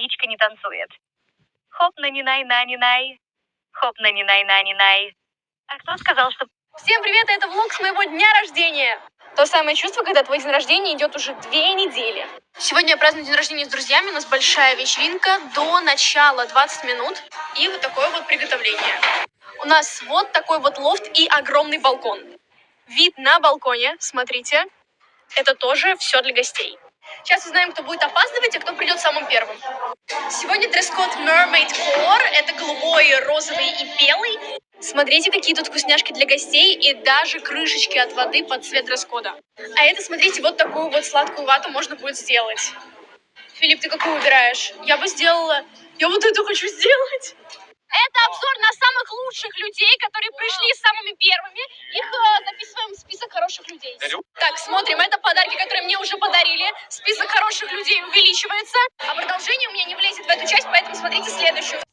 птичка не танцует. Хоп на ни най на ни най. Хоп на ни най на ни най. А кто сказал, что... Всем привет, это влог с моего дня рождения. То самое чувство, когда твой день рождения идет уже 2 недели. Сегодня я праздную день рождения с друзьями. У нас большая вечеринка до начала 20 минут. И вот такое вот приготовление. У нас вот такой вот лофт и огромный балкон. Вид на балконе, смотрите. Это тоже все для гостей. Сейчас узнаем, кто будет опаздывать, а кто придет самым первым. Сегодня дресс-код Mermaid Color. Это голубой, розовый и белый. Смотрите, какие тут вкусняшки для гостей и даже крышечки от воды под цвет дресс-кода. А это, смотрите, вот такую вот сладкую вату можно будет сделать. Филипп, ты какую выбираешь? Я бы сделала... Я вот эту хочу сделать. Это обзор на самых лучших людей, которые пришли самыми первыми. Их записываем в список хороших людей. Так, смотрим. Это подарки, которые мне уже подарили. Список хороших людей увеличивается. А продолжение у меня не влезет в эту часть, поэтому смотрите следующую.